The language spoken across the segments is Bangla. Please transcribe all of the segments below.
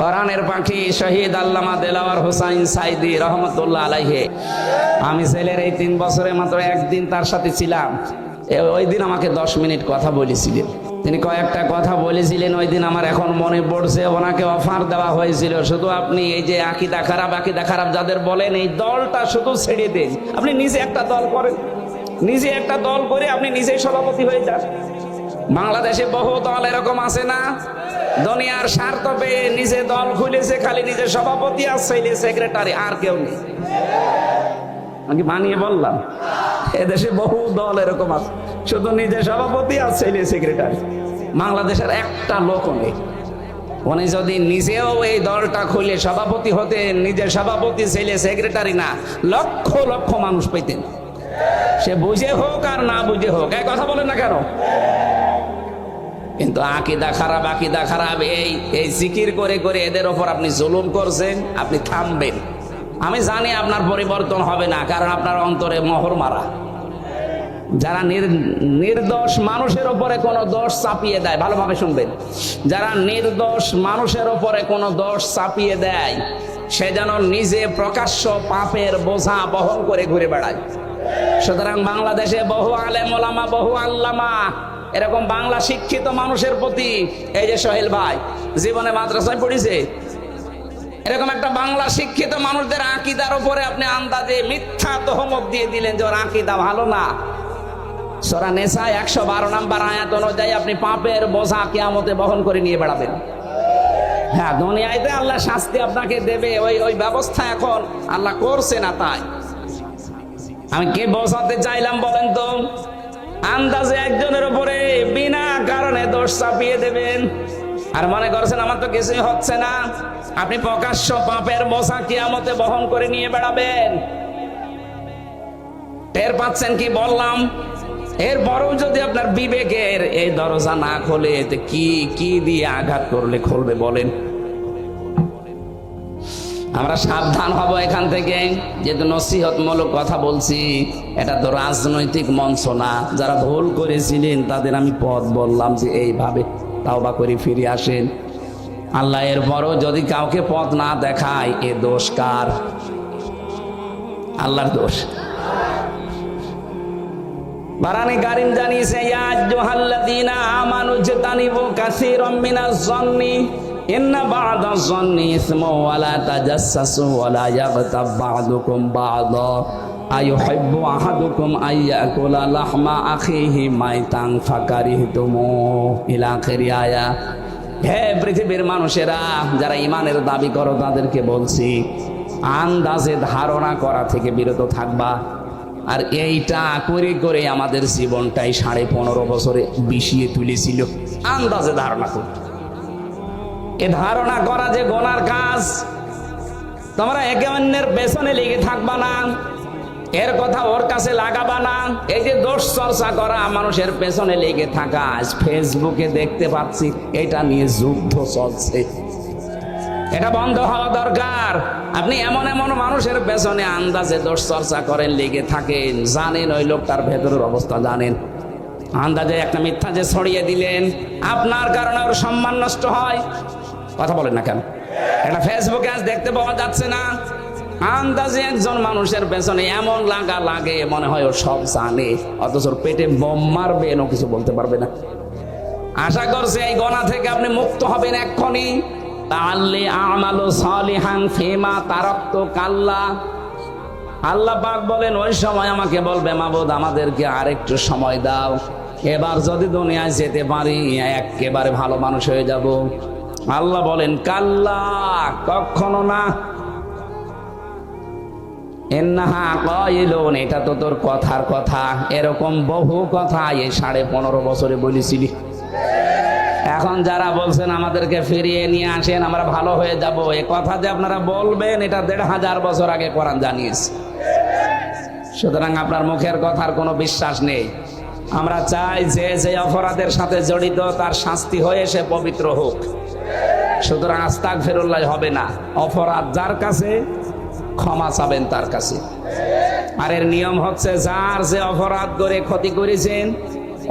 কোরআনের পাখি শহীদ আল্লামা দেলাওয়ার হোসাইন সাইদি রহমতুল্লাহ আলাইহি। আমি ছেলের এই 3 বছরে মাত্র একদিন তার সাথে ছিলাম। ওই দিন আমাকে 10 মিনিট কথা বলেছিলেন। তিনি কয়েকটা কথা বলেছিলেন ওই দিন আমার এখন মনে পড়ছে। ওনাকে অফার দেওয়া হয়েছিল, শুধু আপনি এই যে আকিদা খারাপ যাদের বলেন এই দলটা শুধু ছেড়ে দেন, আপনি নিজে একটা দল করেন, নিজে একটা দল করে আপনি নিজেই সভাপতি হয়ে যান। বাংলাদেশে বহু দল এরকম আছে না, দুনিয়ার স্বার্থ পেয়ে নিজে দল খুলেছে, খালি নিজের সভাপতি আর ছেলে সেক্রেটারি, আর কেউ নেই। আমি বানিয়ে বললাম, এদেশে বহু দল এরকম আছে, শুধু নিজের সভাপতি আর ছেলে সেক্রেটারি। বাংলাদেশের একটা লোক নেই। উনি যদি নিজেও এই দলটা খুলে সভাপতি হতেন, নিজের সভাপতি ছেলে সেক্রেটারি না, লক্ষ লক্ষ মানুষ পেতেন। সে বুঝে হোক আর না বুঝে হোক, এই কথা বলেন না কেন? কিন্তু আকিদা খারাপ এই জিকির করে করে এদের ওপর আপনি জুলুম করছেন, আপনি থামবেন। আমি জানি আপনার পরিবর্তন হবে না, কারণ আপনার অন্তরে মোহর মারা। যারা নির্দোষ মানুষের ওপরে কোনো দোষ চাপিয়ে দেয়, ভালোভাবে শুনবেন, যারা নির্দোষ মানুষের ওপরে কোনো দোষ চাপিয়ে দেয়, সে যেন নিজে প্রকাশ্য পাপের বোঝা বহন করে ঘুরে বেড়ায়। সুতরাং বাংলাদেশে বহু আলেম ওলামা, বহু আল্লামা এরকম বাংলা শিক্ষিত মানুষের প্রতি, এই যে সোহেল ভাই জীবনে মাদ্রাসায় পড়েছে, এরকম একটা বাংলা শিক্ষিত মানুষদের আকীদার উপরে আপনি আন্দাজে মিথ্যা তহমত দিয়ে দিলেন যে ওর আকীদা ভালো না। সূরা নিসা 112 নম্বর আয়াত অনুযায়ী আপনি পাপের বোঝা কিয়ামতে বহন করে নিয়ে বেড়াবেন। হ্যাঁ, দুনিয়াতে আল্লাহ শাস্তি আপনাকে দেবে, ওই ব্যবস্থা এখন আল্লাহ করছে না। তাই আমি কে বোঝাতে চাইলাম বলেন তো? আন্দাজে একজনের উপরে বিনা কারণে দোষ চাপিয়ে দেবেন আর মনে করছেন আমার তো কিছুই হচ্ছে না। আপনি প্রকাশ্য পাপের বোঝা কিয়ামতে বহন করে নিয়ে বেড়াবেন। টের পাচ্ছেন কি বললাম? এরপরেও যদি আপনার বিবেকের এই দরজা না খোলে, কি দিয়ে আঘাত করলে খুলবে বলেন? আমরা সাবধান হব এখান থেকে, যেহেতু নসিহতমূলক কথা বলছি, এটা তো রাজনৈতিক মঞ্চ না। যারা ভুল করেছিলেন তাদের আমি পথ বললাম যে এইভাবে তাওবা করে ফিরে আসেন। আল্লাহ এরপরও যদি কাউকে পথ না দেখায়, এ দোষ কার? আল্লাহর দোষ। বারানি কারীম জানিয়েছে, ইয়া আইয়ুহাল্লাযীনা আমানু ইজতানিবু কাসীরাম মিনাজ যন্নি ইন্না বা'দাজ যন্নি ইসমু ওয়া লা তাজাসসু ওয়া লা ইয়াগতাব বা'দুকুম বা'দা আইয়ুহিব্বু আহাদুকুম আইয়াকুলা লাহমা আখিহি মাইতান ফাকারিহতুমু ইলা আখিরি আয়া। হে পৃথিবীর মানুষেরা, যারা ঈমানের দাবি করো তাদেরকে বলছি, আন্দাজে ধারণা করা থেকে বিরত থাকবা। আর এইটা করে করে আমাদের জীবনটাই 15.5 বছরে বিষিয়ে তুলেছিল। আন্দাজে ধারণা করি, এ ধারণা করা যে গুনার কাজ। তোমরা একে অন্যের পেছনে লেগে থাকবা না, এর কথা ওর কাছে লাগাবা না। এই যে দোষ চর্চা করা, মানুষের পেছনে লেগে থাকা, আজ ফেসবুকে দেখতে পাচ্ছি এটা নিয়ে যুদ্ধ চলছে। এটা বন্ধ হওয়া দরকার। আপনি এমন এমন মানুষের পেছনে আন্দাজে দোষ চর্চা করেন, লেগে থাকেন, জানেন ওই লোকটার ভেতরের অবস্থা জানেন, আন্দাজে একটা মিথ্যা যে ছড়িয়ে দিলেন, আপনার কারণে ওর সম্মান নষ্ট হয়। কথা বলেন না কেন? এটা ফেসবুকে আজ দেখতে পাওয়া যাচ্ছে না? আন্দাজে একজন মানুষের পেছনে এমন লাগা লাগে মনে হয় ও সব জানে, অথচ ওর পেটে বোম মারবে, এও কিছু বলতে পারবে না। আশা করছি এই গোনা থেকে আপনি মুক্ত হবেন এক্ষুনি। তাআল্লি আমালু সালিহান ফিমা তারাকতু কাল্লা। আল্লাহ পাক বলেন, ওই সময় আমাকে বলবে, মাবুদ আমাদেরকে আরেকটু সময় দাও, এবার যদি দুনিয়ায় যেতে পারি একেবারে ভালো মানুষ হয়ে যাব। আল্লাহ বলেন, কাল্লা, কখনো না। ইন্নাহা কাইলুন, এটা তো তোর কথার কথা। এরকম বহু কথা এই 15.5 বছরে বলেছিলি। এখন যারা বলছেন আমাদেরকে ফিরিয়ে নিয়ে আসেন, আমরা ভালো হয়ে যাব, এ কথা যে আপনারা বলবেন, এটা 1500 বছর আগে কোরআন জানিয়েছে। সুতরাং আপনার মুখের কথার কোনো বিশ্বাস নেই। আমরা চাই যে অপরাধের সাথে জড়িত তার শাস্তি হয়ে সে পবিত্র হোক। সুতরাং আস্তাগফিরুল্লাহ হবে না, অপরাধ যার কাছে ক্ষমা চাবেন তার কাছে। আর এর নিয়ম হচ্ছে, যার যে অপরাধ করে ক্ষতি করেছেন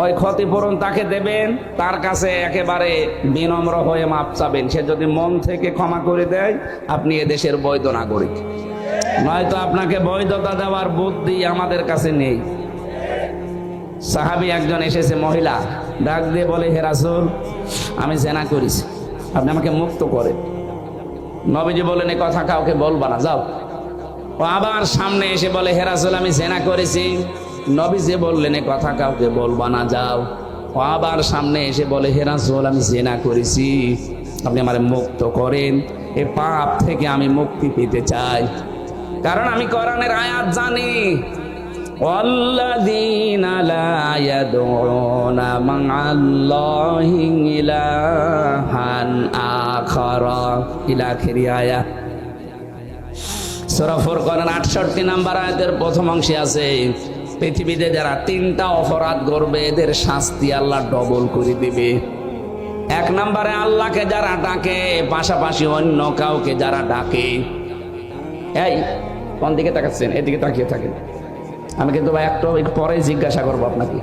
ওই ক্ষতিপূরণ তাকে দেবেন, তার কাছে একেবারে বিনম্র হয়ে মাপ চাবেন। সে যদি মন থেকে ক্ষমা করে দেয়, আপনি এদেশের বৈধ নাগরিক। নয়তো আপনাকে বৈধতা দেওয়ার বুদ্ধি আমাদের কাছে নেই। সাহাবী একজন এসেছে, মহিলা, ডাক দিয়ে বলে, হে রাসূল, আমি জেনা করেছি, আপনি আমাকে মুক্ত করেন। নবীজি বলেন, এ কথা কাউকে বলবা না, যাও। ও আবার সামনে এসে বলে, হে রাসূল, আমি জেনা করেছি। নবীজি বললেন, এ কথা কাউকে বলবা না, যাও। ও আবার সামনে এসে বলে, হে রাসূল, আমি জেনা করেছি, আপনি আমারে মুক্ত করেন, এ পাপ থেকে আমি মুক্তি পেতে চাই। কারণ আমি কোরআনের আয়াত জানি, والذين لا يدعون مع الله إلها آخر إلى آخر آية। সূরা ফুরকানের 68 নম্বর আয়াতের প্রথম অংশে আছে, পৃথিবীতে যারা 3টা অপরাধ করবে এদের শাস্তি আল্লাহ ডবল করে দিবে। 1 নম্বরে আল্লাহকে যারা ডাকে, পাশাপাশি অন্য কাউকে যারা ডাকে। এই কোন দিকে তাকাচ্ছেন? এদিকে তাকিয়ে থাকেন। আমি কিন্তু ভাই একটু পরে জিজ্ঞাসা করবো আপনাকে,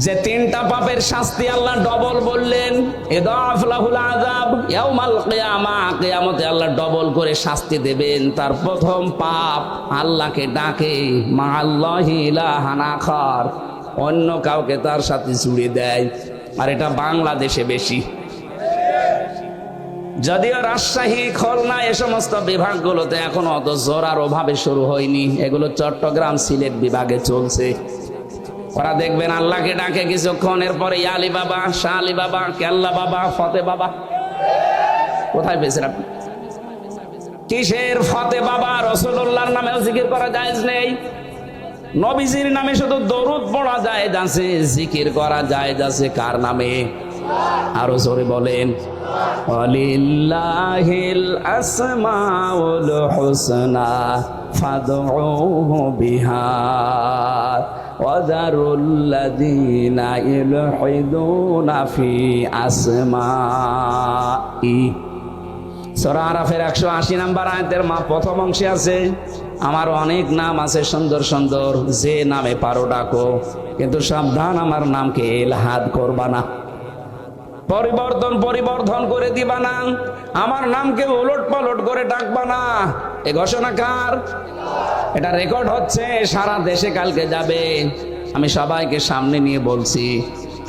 যে 3টা পাপের শাস্তি আল্লাহ ডবল বললেন, ইদাফ লাহুল আযাব ইয়াউমাল কিয়ামা, কিয়ামতে আল্লাহ ডবল করে শাস্তি দেবেন। তার প্রথম পাপ, আল্লাহকে ডাকে মা আল্লাহি ইলাহান আখার, অন্য কাউকে তার সাথে জুড়ে দেয়। আর এটা বাংলাদেশে বেশি। যদিও রাজশাহী, খুলনা এ সমস্ত বিভাগগুলোতে এখনো অত জোরার অভাবে শুরু হয়নি, এগুলো চট্টগ্রাম, সিলেট বিভাগে চলছে। ওরা দেখবেন আল্লাহকে ডাকে কিছুক্ষণ, এরপরে আলী বাবা, শাহ আলী বাবা, কেল্লা বাবা, ফতে বাবা। কোথায় পেয়েছেন আপনি? কিসের ফতে বাবা? রাসূলুল্লাহর নামেও জিকির করা জায়েজ নেই, নবীজির নামে শুধু দরুদ পড়া জায়েজ আছে, জিকির করা জায়েজ আছে কার নামে? আরো জোরে বলেন, ওয়ালিল্লাহিল আসমাউল হুসনা ফাদউহু বিহা ওয়াযারুল্লাযীনা ইলহিদুনা ফি আসমাই। সূরা আরাফের 180 নম্বর আয়াতের প্রথম অংশে আছে, আমার অনেক নাম আছে সুন্দর সুন্দর, যে নামে পারো ডাকো, কিন্তু সাবধান আমার নামকে ইলহাদ করবা না, পরিবর্ধন করে দিবা না, আমার নামকে উলট পালট করে ডাকবা না। এ ঘোষণা কার? এটা রেকর্ড হচ্ছে, সারা দেশে কালকে যাবে। আমি সবাইকে সামনে নিয়ে বলছি,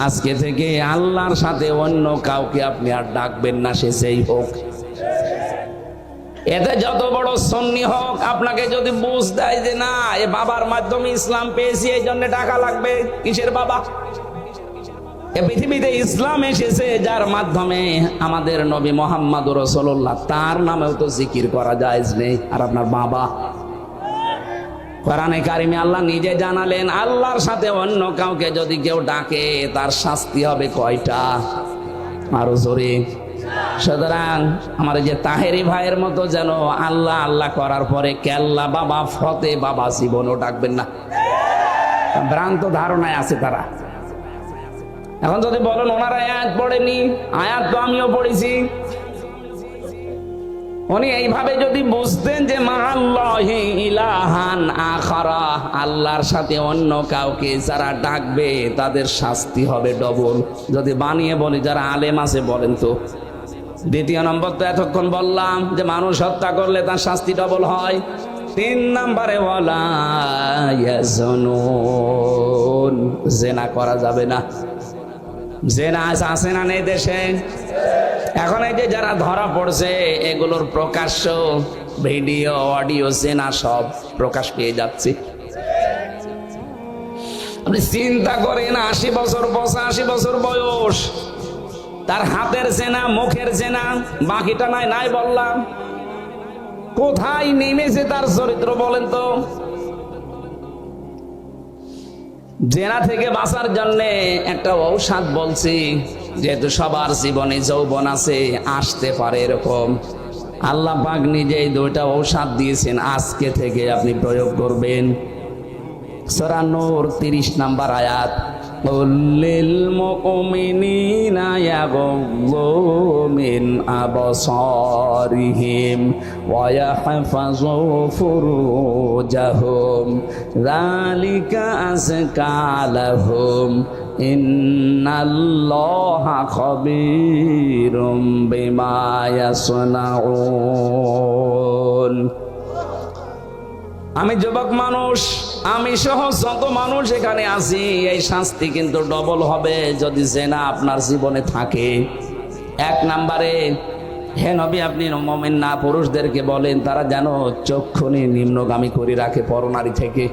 আজকে থেকে আল্লাহর সাথে অন্য কাউকে আপনি আর ডাকবেন না, সে যেই হোক। এতে যত বড় সুন্নি হোক, আপনাকে যদি বুঝ দেয় যে না, এ বাবার মাধ্যমে ইসলাম পেয়েছি, এই জন্য টাকা লাগবে, কিসের বাবা? এ পৃথিবীতে ইসলাম এসেছে যার মাধ্যমে, আমাদের নবী মুহাম্মদুর রাসূলুল্লাহ, তার নামেও তো জিকির করা জায়েজ নেই। আর আপনার বাবা, কোরআনে কারিমে আল্লাহ নিজে জানালেন, আল্লাহর সাথে অন্য কাউকে যদি কেউ ডাকে তার শাস্তি হবে কয়টা? আরো জোরে। সুতরাং আমার যে তাহেরি ভাইয়ের মতো যেন আল্লাহ আল্লাহ করার পরে কেল্লা বাবা, ফতে বাবা জীবনও ডাকবেন না। ভ্রান্ত ধারণায় আছে তারা। এখন যদি বলেন ওনারা আয়াত পড়েনি, আয়াত তো আমিও পড়েছি। উনি এইভাবে যদি বুঝতেন যে মা আল্লাহি ইলাহান আখারা, আল্লাহর সাথে অন্য কাউকে যারা ডাকবে তাদের শাস্তি হবে ডবল। যদি বানিয়ে বলি, যারা আলেম আছে বলেন তো। দ্বিতীয় নম্বর তো এতক্ষণ বললাম যে মানুষ হত্যা করলে তার শাস্তি ডবল হয়। 3 নম্বরে ওয়ালা ইয়াজনুন, জেনা করা যাবে না। জেনা আছে না নেই দেশে? এখন এই যে যারা ধরা পড়ছে, এগুলোর প্রকাশ্য ভিডিও, অডিও, জেনা সব প্রকাশ পেয়ে যাচ্ছে। আপনি চিন্তা করেন, 80 বছর 85 বছর বয়স, তার হাতের জেনা, মুখের জেনা, বাকিটা নাই বললাম। কোথায় নেমেছে তার চরিত্র বলেন তো? জেনা থেকে বাঁচার জন্য একটা ঔষধ বলছি, যেহেতু সবার জীবনে যৌবন আছে, আসতে পারে এরকম, আল্লাহ পাক নিজেই 2টা ঔষধ দিয়েছেন, আজকে থেকে আপনি প্রয়োগ করবেন। সূরা নূর 30 নম্বর আয়াত, قل للمؤمنين يغضوا من أبصارهم ويحفظوا فروجهم ذلك أزكى لهم إن الله خبير بما يصنعون আমি যুবক মানুষ, আমি সহ যত মানুষ এখানে আছি, এই শাস্তি কিন্তু ডবল হবে যদি জেনা আপনার জীবনে থাকে। এক নম্বরে, হে নবী আপনি মুমিন না পুরুষদেরকে বলেন তারা যেন চক্ষুনি নিম্নগামী করে রাখে পরনারী থেকে।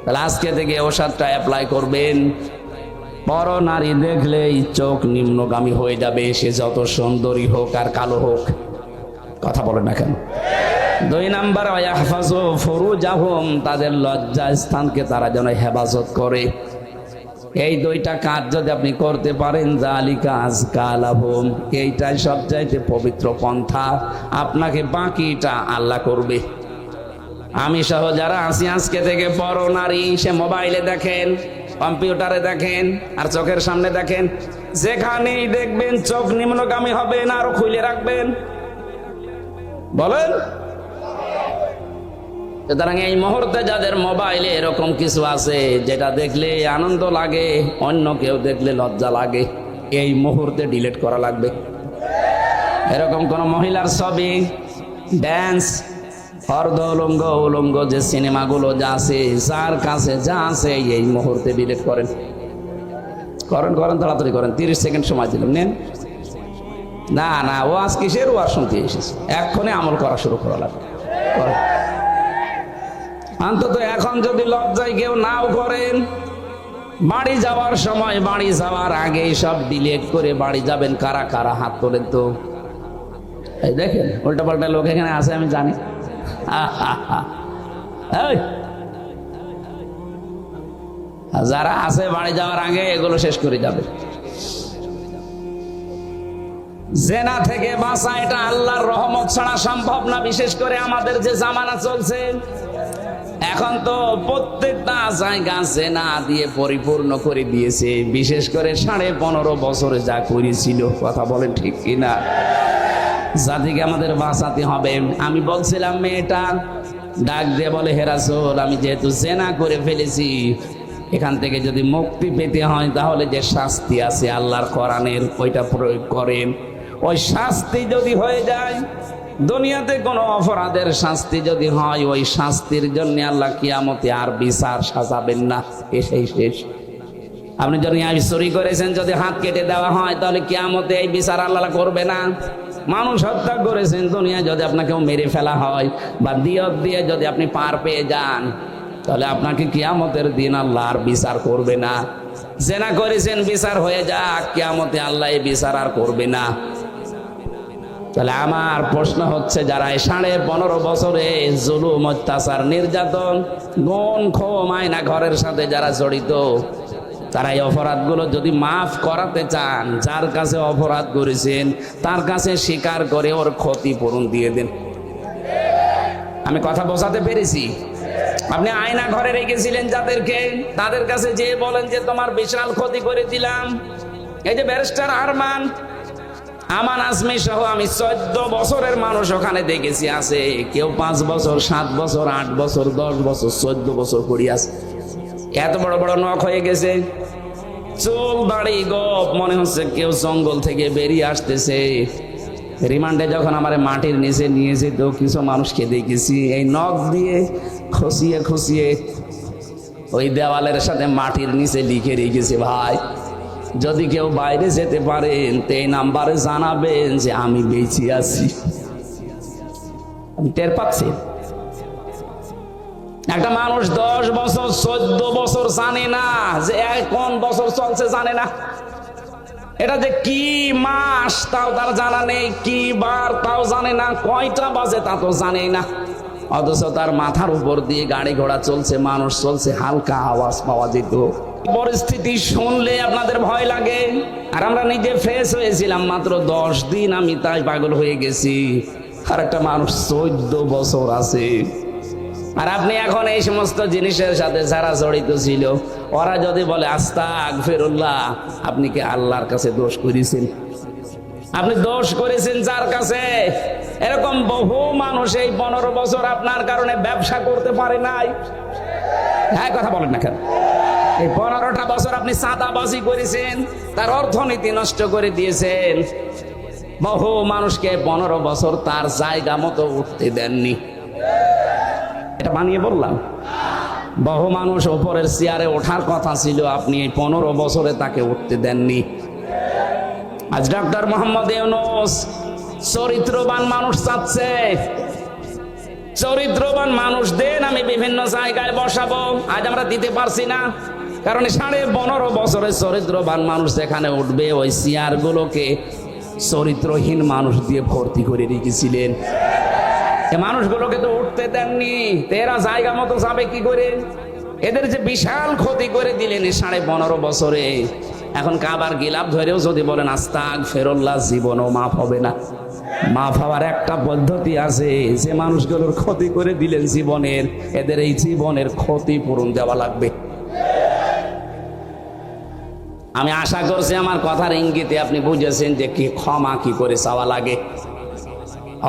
তাহলে আজকে থেকে ওষুধটা অ্যাপ্লাই করবেন, পরনারী দেখলেই চোখ নিম্নগামী হয়ে যাবে, সে যত সুন্দরী হোক আর কালো হোক। কথা বলেন না কেন? দুই নাম্বার, ওয়াহফাজু ফুরুজাহুম, তাদের লজ্জা স্থানকে তারা যেন হেফাজত করে। এই দুইটা কাজ যদি আপনি করতে পারেন, যালিকা আযকা লাহুম, এইটাই সবচাইতে পবিত্র পন্থা। আপনাকে বাকিটা আল্লাহ করবে। আমি সহ যারা আছি আজকে থেকে পরনারী, সে মোবাইলে দেখেন, কম্পিউটারে দেখেন, আর চোখের সামনে দেখেন, যেখানেই দেখবেন চোখ নিম্নগামী হবে না, আরো খুলে রাখবেন। বলেন। সুতরাং এই মুহূর্তে যাদের মোবাইলে এরকম কিছু আছে যেটা দেখলে আনন্দ লাগে, অন্য কেউ দেখলে লজ্জা লাগে, এই মুহূর্তে ডিলিট করা লাগবে। এরকম কোন মহিলার ছবি, ড্যান্স, অর্ধ উলঙ্গ উলঙ্গ যে সিনেমাগুলো যা আছে, যার কাছে যা আছে এই মুহূর্তে ডিলিট করেন। করেন করেন, তাড়াতাড়ি করেন। 30 সেকেন্ড সময় দিলাম, নেন। না না, ও আজ কিসের ওয়াজ শুনতে এসেছে, এক্ষণে আমল করা শুরু করা লাগবে। অন্তত এখন যদি লজ্জায় কেউ নাও করেন, বাড়ি যাওয়ার সময়, বাড়ি যাওয়ার আগে সব ডিলিট করে বাড়ি যাবেন। কারা কারা হাত তোলেন তো? এই দেখেন উল্টা পাল্টা লোক এখানে আছে, আমি জানি। যারা আছে বাড়ি যাওয়ার আগে এগুলো শেষ করে যাবে। জেনা থেকে বাঁচা এটা আল্লাহর রহমত ছাড়া সম্ভব না। বিশেষ করে আমাদের যে জামানা চলছে এখন, তো প্রত্যেকটা জায়গা জেনা দিয়ে পরিপূর্ণ করে দিয়েছে। বিশেষ করে 15.5 বছরে যা করেছিল, কথা বলেন ঠিক কিনা? জাতিকে আমাদের বাঁচাতে হবে। আমি বলছিলাম, মেয়েটা ডাক দিয়ে বলে, হে রাসূল, আমি যেহেতু জেনা করে ফেলেছি, এখান থেকে যদি মুক্তি পেতে হয় তাহলে যে শাস্তি আছে আল্লাহর কোরআনের, ওইটা প্রয়োগ করেন। ওই শাস্তি যদি হয়ে যায়, দুনিয়াতে কোনো অপরাধের শাস্তি যদি হয়, ওই শাস্তির জন্য আল্লাহ কিয়ামতে আর বিচার সাজাবেন না, এসেই শেষ। আপনি যদি চুরি করেছেন, যদি হাত কেটে দেওয়া হয়, তাহলে কিয়ামতে এই বিচার আল্লাহ করবে না। মানুষ হত্যা করেছেন, দুনিয়া যদি আপনাকেও মেরে ফেলা হয়, বা দিয়ত দিয়ে যদি আপনি পার পেয়ে যান, তাহলে আপনাকে কিয়ামতের দিন আল্লাহ আর বিচার করবে না। জেনা করেছেন, বিচার হয়ে যাক, কিয়ামতে আল্লাহ এই বিচার আর করবে না। তাহলে আমার প্রশ্ন হচ্ছে, যারা 15.5 বছরে জুলুম, অত্যাচার, নির্যাতন, গুণ, খুন, আয়না ঘরের সাথে যারা জড়িত, তারা এই অপরাধগুলো যদি মাফ করাতে চান, যার কাছে অপরাধ করেছেন তার কাছে স্বীকার করে ওর ক্ষতিপূরণ দিয়ে দেন। আমি কথা বোঝাতে পেরেছি? আপনি আয়না ঘরে রেখেছিলেন যাদেরকে, তাদের কাছে যে বলেন যে তোমার বিশাল ক্ষতি করে দিলাম। এই যে ব্যারিস্টার আরমান, আমান আজমি সহ আমি 14 বছরের মানুষ ওখানে দেখেছি আছে। কেউ 5 বছর, 7 বছর, 8 বছর, 10 বছর, 14 বছর করি আছে। এত বড় বড় নখ হয়ে গেছে, চুল দাড়ি গোপ, মনে হচ্ছে কেউ জঙ্গল থেকে বেরিয়ে আসতেছে। রিমান্ডে যখন আমার মাটির নিচে নিয়ে যেত, কিছু মানুষকে দেখেছি এই নখ দিয়ে খসিয়ে খসিয়ে ওই দেওয়ালের সাথে মাটির নিচে লিখে রেখেছে, ভাই যদি কেউ বাইরে যেতে পারেন তো এই নাম্বারে জানাবেন যে আমি বেঁচে আছি। আমি টের পাচ্ছি একটা মানুষ 10 বছর, 14 বছর জানে না যে কোন বছর চলছে, জানে না এটা যে কি মাস তাও তার জানা নেই, কি বার তাও জানে না, কয়টা বাজে তা তো জানে না। অথচ তার মাথার উপর দিয়ে গাড়ি ঘোড়া চলছে, মানুষ চলছে, হালকা আওয়াজ পাওয়া যেত। পরিস্থিতি শুনলে আপনাদের ভয় লাগে। আর আমরা নিজে ফ্রেশ হয়েছিলাম মাত্র 10 দিন, আমি তাই পাগল হয়ে গেছি। আর একটা মানুষ 14 বছর আছে। আর আপনি এখন এই সমস্ত জিনিসের সাথে যারা জড়িত ছিল ওরা যদি বলে আস্তাগফিরুল্লাহ, আপনি কি আল্লাহর কাছে দোষ করেছেন? আপনি দোষ করেছেন যার কাছে? এরকম বহু মানুষ এই 15 বছর আপনার কারণে ব্যবসা করতে পারে নাই। হ্যাঁ, কথা বলেন না কেন? এই 15টা বছর আপনি চাঁদাবাজি করেছেন, তার অর্থনীতি নষ্ট করে দিয়েছেন। বহু মানুষকে 15 বছর তার জায়গা মতো উঠতে দেননি। এটা বানিয়ে বললাম? বহু মানুষ ওপরের চেয়ারে ওঠার কথা ছিল, আপনি এই 15 বছরে তাকে উঠতে দেননি। আজ ডক্টর মোহাম্মদ ইউনূস চরিত্রবান মানুষ চাচ্ছে। চরিত্রবান মানুষ দেন, আমি বিভিন্ন জায়গায় বসাবো। আজ আমরা দিতে পারছি না, কারণ 15.5 বছরের চরিত্রবান মানুষ যেখানে উঠবে, ওই চেয়ার গুলোকে চরিত্রহীন মানুষ দিয়ে ভর্তি করে রেখেছিলেন। এই মানুষগুলোকে তো উঠতে দেননি, এরা জায়গা মতো যাবে কি করে? এদের যে বিশাল ক্ষতি করে দিলেন এই 15.5 বছরে। এখন কাবার গিলাফ ধরেও যদি বলেন আস্তাগফিরুল্লাহ, জীবনও মাফ হবে না। মাফ হওয়ার একটা পদ্ধতি আছে, যে মানুষগুলোর ক্ষতি করে দিলেন জীবনের, এদের এই জীবনের ক্ষতিপূরণ দেওয়া লাগবে। আমি আশা করছি আমার কথার ইঙ্গিতে আপনি বুঝেছেন যে কি ক্ষমা কি করে চাওয়া লাগে।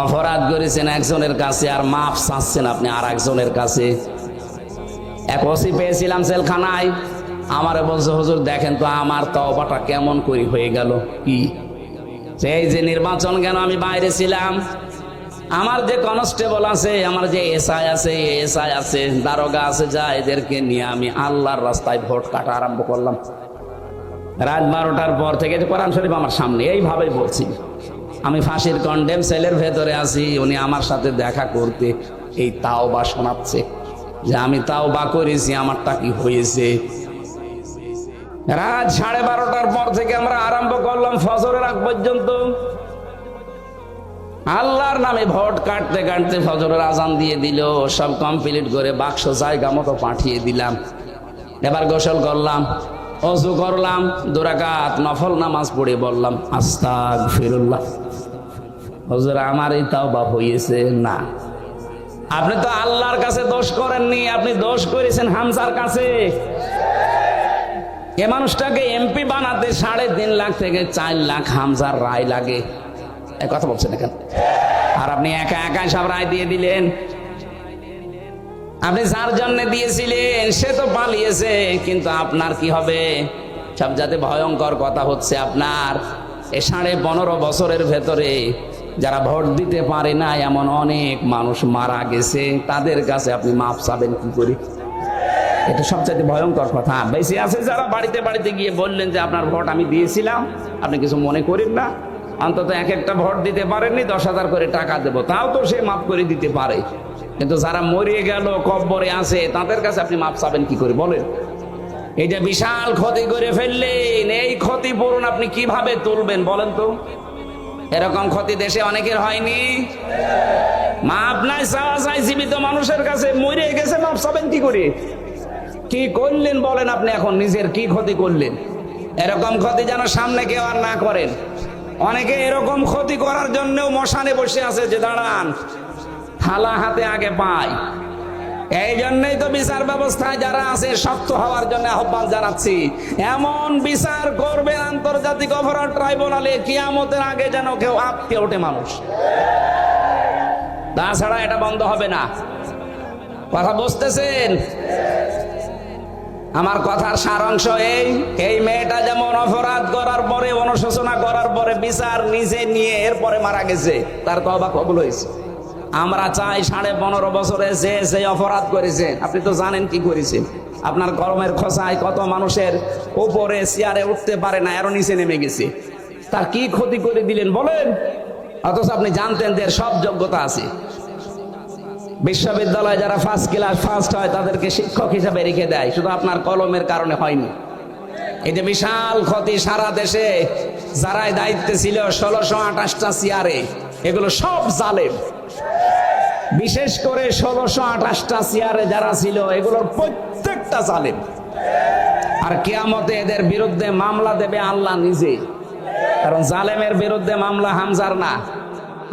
অপরাধ করেছেন একজনের কাছে, আর মাফ চাচ্ছেন আপনি আর একজনের কাছে। এক ওসি পেয়েছিলাম জেলখানায়, আমারে বলছে, হুজুর দেখেন তো আমার তওবাটা কেমন করে হয়ে গেল। কি সেই যে নির্বাচন কেন আমি বাইরে ছিলাম, আমার যে কনস্টেবল আছে, আমার যে এসআই আছে, দারোগা আছে, যা এদেরকে নিয়ে আমি আল্লাহর রাস্তায় ভোট কাটা আরম্ভ করলাম। রাত 12টার পর থেকে কোরআন শরীফ আমার সামনে এইভাবে বলছি, আমি ফাঁসির কন্ডেম সেলের ভেতরে আছি, উনি আমার সাথে দেখা করতে এই তাওবা শোনাচ্ছে যে আমি তাওবা করেছি, আমারটা কি হয়েছে। রাত 12:30টার পর থেকে আমরা আরম্ভ করলাম ফজরের আগ পর্যন্ত আল্লাহর নামে ভোট কাটতে কাটতে ফজরের আজান দিয়ে দিল। সব কমপ্লিট করে বাক্স জায়গা মতো পাঠিয়ে দিলাম। এবার গোসল করলাম, ওযু করলাম, 2 রাকাত নফল নামাজ পড়ে বললাম আস্তাগফিরুল্লাহ। হুজুর আমার এই তাওবা হয়েছে না। আপনি তো আল্লাহর কাছে দোষ করেননি, আপনি দোষ করেছেন হামজার কাছে। এ মানুষটাকে এমপি বানাতে 3.5 লাখ থেকে 4 লাখ হামজার রায় লাগে। এই কথা বলছেন এখানে, আর আপনি একা একা সব রায় দিয়ে দিলেন। আপনি যার জন্য দিয়েছিলেন সে তো পালিয়েছে, কিন্তু আপনার কি হবে? সব যাতে ভয়ঙ্কর কথা হচ্ছে, আপনার এই 15.5 বছরের ভেতরে যারা ভোট দিতে পারে না এমন অনেক মানুষ মারা গেছে, তাদের কাছে আপনি মাফ চাবেন কি করে? এটা সবচেয়ে ভয়ঙ্কর কথা। বেশি আছে যারা বাড়িতে বাড়িতে গিয়ে বললেন যে আপনার ভোট আমি দিয়েছিলাম, আপনি কিছু মনে করেন না, অন্তত একটা ভোট দিতে পারেননি, 10,000 করে টাকা দেবো, তাও তো সে মাফ করে দিতে পারে। কিন্তু যারা মরিয়ে গেল, কব্বরে আছে, তাদের কাছে আপনি মাফ চাবেন কি করে বলেন? এটা বিশাল ক্ষতি করে ফেললেন, এই ক্ষতিপূরণ আপনি কিভাবে তুলবেন বলেন তো? এরকম ক্ষতি দেশে অনেকের হয়নি। মাফ নাই চাওয়া যায় জীবিত মানুষের কাছে, মরে গেছে মাফ চাবেন কি করে? কি করলেন বলেন আপনি? এখন নিজের কি ক্ষতি করলেন? এরকম ক্ষতি যেন সামনে কেউ আর না করেন। অনেকে এরকম ক্ষতি করার জন্যও মশানে বসে আছে যে দাঁড়ান, থালা হাতে আগে পায়। এই জন্যই তো বিচার ব্যবস্থায় যারা আছে শক্ত হওয়ার জন্য আহ্বান জানাচ্ছি। এমন বিচার করবে আন্তর্জাতিক অপরাধ ট্রাইব্যুনালে, কিয়ামতের আগে যেন কেউ আটকে ওঠে মানুষ। তাছাড়া এটা বন্ধ হবে না। কথা বুঝতেছেন? আমার কথার সারাংশ এই মেয়েটা যেমন অপরাধ করার পরে, অনুশোচনা করার পরে বিচার নিজে নিয়ে এরপরে মারা গেছে, তার তওবা কবুল হয়েছে। আমরা চাই 15.5 বছরে যে অপরাধ করেছে, আপনি তো জানেন কি করেছেন। আপনার কলমের খোঁচায় কত মানুষের উপরে চেয়ারে উঠতে পারে না, আরো নিচে নেমে গেছে। তার কি ক্ষতি করে দিলেন বলেন? অথচ আপনি জানতেন যে সব যোগ্যতা আছে। বিশ্ববিদ্যালয়ে যারা ফার্স্ট ক্লাস ফার্স্ট হয় তাদেরকে শিক্ষক হিসাবে রেখে দেয়, শুধু আপনার কলমের কারণে হয়নি। এই যে বিশাল ক্ষতি সারা দেশে যারাই দায়িত্বে ছিল, 1628টা চেয়ারে, এগুলো সব জালেম। বিশেষ করে 1628টা চেয়ারে যারা ছিল, এগুলোর প্রত্যেকটা জালেম। আর কিয়ামতে এদের বিরুদ্ধে মামলা দেবে আল্লাহ নিজে, কারণ জালেমের বিরুদ্ধে মামলা হামজার না।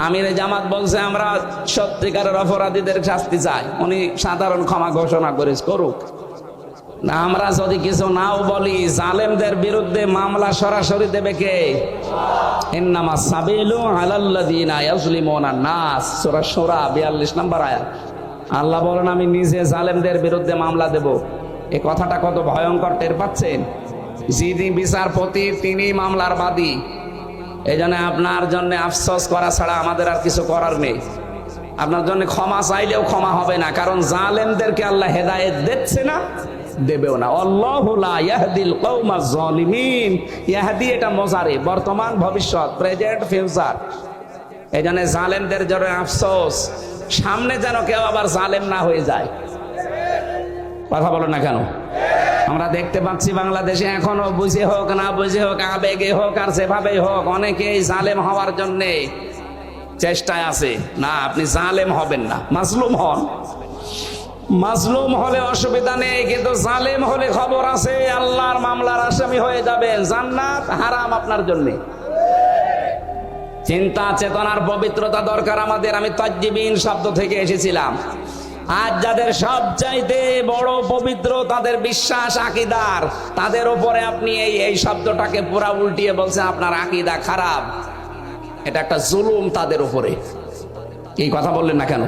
আমিরে জামাত বলছে আমরা সত্যিকারের অপরাধীদের শাস্তি চাই, উনি সাধারণ ক্ষমা ঘোষণা করে করুক। না আমরা যদি কিছু নাও বলি, জালেমদের বিরুদ্ধে মামলা সরাসরি দেবে কে? ইন্নামাস সাবিলু আলাল্লাযিনা ইয়াজলিমুনা নাস, সূরা শূরা 42 নম্বর আয়াত। আল্লাহ বলেন আমি নিজে জালেমদের বিরুদ্ধে মামলা দেব। এই কথাটা কত ভয়ঙ্কর টের পাচ্ছেন? যিনি বিচারপতি তিনি মামলার বাদী। এই জন্য আপনার জন্য আফসোস করা ছাড়া আমাদের আর কিছু করার নেই। আপনার জন্য ক্ষমা চাইলেও ক্ষমা হবে না, কারণ জালেমদেরকে আল্লাহ হেদায়েত দিচ্ছে না, দেবেও না। আল্লাহু লা ইয়াহদিল কওমাজ জালিমিন। ইয়াহদি এটা মুজারি, বর্তমান ভবিষ্যৎ, প্রেজেন্ট ফিউচার। এই জন্য জালেমদের জন্য আফসোস, সামনে যেন কেউ আবার জালেম না হয়ে যায়। কথা বলো না কেন? আমরা দেখতে পাচ্ছি বাংলাদেশে এখনো বুঝে হোক না বুঝে হোক, আবেগে হোক আর যেভাবেই হোক, অনেকেই জালেম হওয়ার জন্য চেষ্টায় আছে। না, আপনি জালেম হবেন না, মাজলুম হন। মাজলুম হলে অসুবিধা নেই, কিন্তু জালেম হলে খবর আছে, আল্লাহর মামলার আসামি হয়ে যাবেন, জান্নাত হারাম আপনার জন্য। চিন্তা চেতনার পবিত্রতা দরকার আমাদের। আমি তাজ্জিবিন শব্দ থেকে এসেছিলাম। আজ যাদের সবচাইতে বড় পবিত্র তাদের বিশ্বাস আকীদার, তাদের উপরে আপনি এই শব্দটাকে পুরা উল্টিয়ে বলছেন আপনার আকীদা খারাপ। এটা একটা জুলুম তাদের উপরে। এই কথা বললেন না কেন?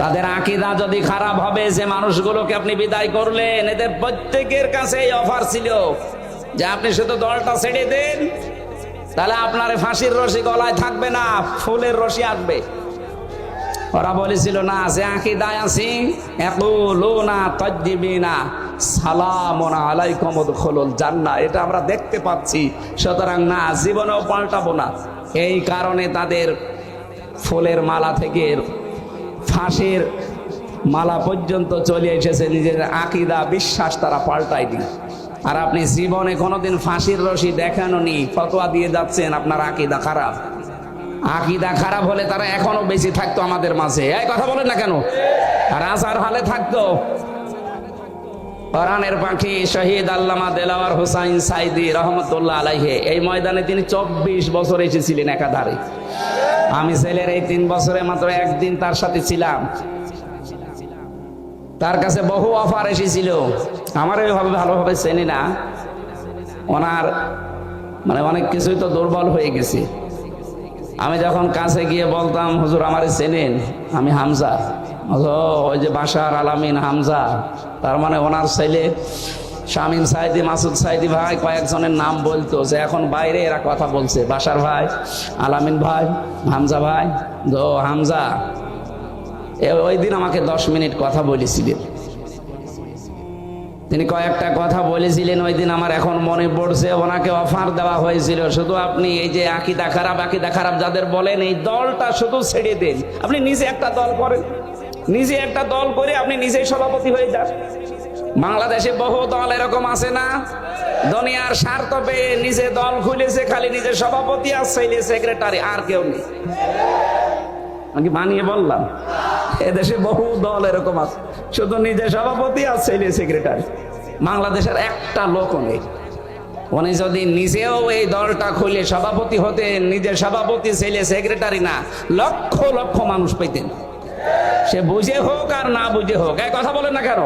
তাদের আকীদা যদি খারাপ হবে, যে মানুষগুলোকে আপনি বিদায় করলেন, এদের প্রত্যেকের কাছে এই অফার ছিল যে আপনি শুধু দলটা ছেড়ে দেন, তাহলে আপনার ফাঁসির রশি গলায় থাকবে না, ফুলের রশি আসবে। ওরা বলেছিল না, যে আকীদায় আছি ইয়াকুলুনা তাজ্জিবিনা সালামুন আলাইকুম উদখুলুল জান্নাহ, এটা আমরা দেখতে পাচ্ছি, সুতরাং না, জীবনেও পাল্টাবো না। এই কারণে তাদের ফুলের মালা থেকে ফাঁসির মালা পর্যন্ত চলে এসেছে, নিজের আকীদা বিশ্বাস তারা পাল্টায়নি। আর আপনি জীবনে কোনোদিন ফাঁসির রশি দেখানোনি, ফতোয়া দিয়ে যাচ্ছেন আপনার আকীদা খারাপ। আকীদা খারাপ হলে তারা এখনো বেশি থাকতো আমাদের মাঝে। এই কথা বলেন না কেন? আর আজহার হলে থাকতো। কোরআনের পাখি শহীদ আল্লামা দেলাওয়ার হোসাইন সাইদি রহমতুল্লাহ আলাইহি, এই ময়দানে তিনি 24 বছর এসেছিলেন একাধারে। আমি ছেলের এই 3 বছরে মাত্র একদিন তার সাথে ছিলাম। তার কাছে বহু অফার এসেছিল, আমার এইভাবে ভালোভাবে চেনি না। ওনার মানে অনেক কিছুই তো দুর্বল হয়ে গেছে। আমি যখন কাছে গিয়ে বলতাম, হুজুর আমারে চেনেন, আমি হামজা। ওই যে বাশার আলামিন হামজা, তার মানে ওনার ছেলে শামীম সাইদি, মাসুদ সাইদি ভাই, কয়েকজনের নাম বলতো, যে এখন বাইরে এরা কথা বলছে, বাশার ভাই, আলামিন ভাই, হামজা ভাই। হামজা ওই দিন আমাকে 10 মিনিট কথা বলেছিলেন। তিনি কয়েকটা কথা বলেছিলেন ওই দিন, আমার এখন মনে পড়ছে। ওনাকে অফার দেওয়া হয়েছিল, শুধু আপনি এই যে আকীদা খারাপ যাদের বলেন, এই দলটা শুধু ছেড়ে দেন, আপনি নিজে একটা দল করেন, নিজে একটা দল করে আপনি নিজেই সভাপতি হয়ে যান। বাংলাদেশে বহু দল এরকম আছে না, দুনিয়ার স্বার্থ পেয়ে নিজে দল খুলেছে, খালি নিজের সভাপতি আর ছেলে সেক্রেটারি, আর কেউ নেই। আমি বানিয়ে বললাম, এদেশে বহু দল এরকম আছে, শুধু নিজের সভাপতি আর ছেলে সেক্রেটারি। বাংলাদেশের একটা লোক নেই। উনি যদি নিজেও এই দলটা খুলে সভাপতি হতেন, নিজের সভাপতি ছেলে সেক্রেটারি না, লক্ষ লক্ষ মানুষ পেতেন, সে বুঝে হোক আর না বুঝে হোক। এই কথা বলেন না কেন?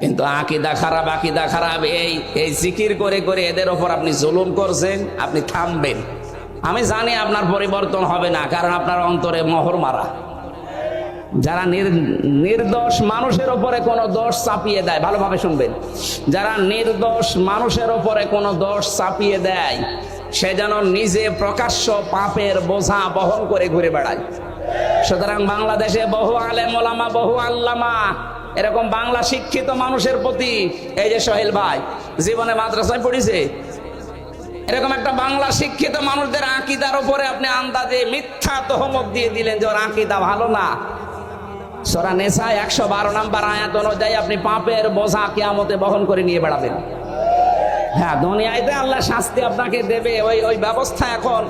কিন্তু আকীদা খারাপ, এই জিকির করে করে এদের ওপর আপনি জুলুম করছেন, আপনি থামবেন। আমি জানি আপনার পরিবর্তন হবে না, কারণ আপনার অন্তরে মোহর মারা। যারা নির্দোষ মানুষের উপরে কোনো দোষ চাপিয়ে দেয়, ভালোভাবে শুনবেন, যারা নির্দোষ মানুষের উপরে কোনো দোষ চাপিয়ে দেয়, সে যেন নিজে প্রকাশ্য পাপের বোঝা বহন করে ঘুরে বেড়ায়। সুতরাং বাংলাদেশে বহু আলেম ওলামা, বহু আল্লামা এরকম বাংলা শিক্ষিত মানুষের প্রতি, এই যে সোহেল ভাই জীবনে মাদ্রাসায় পড়েছে, এরকম একটা বাংলা শিক্ষিত মানুষদের আকীদার উপরে আপনি আন্দাজে মিথ্যা তহমত দিয়ে দিলেন যে ওর আকীদা ভালো না। সূরা নিসা 112 নম্বর আয়াত অনুযায়ী আপনি পাপের বোঝা কিয়ামতে বহন করে নিয়ে বেড়াবেন। হ্যাঁ, দুনিয়াতে আল্লাহ শাস্তি আপনাকে দেবে, ওই ব্যবস্থা এখন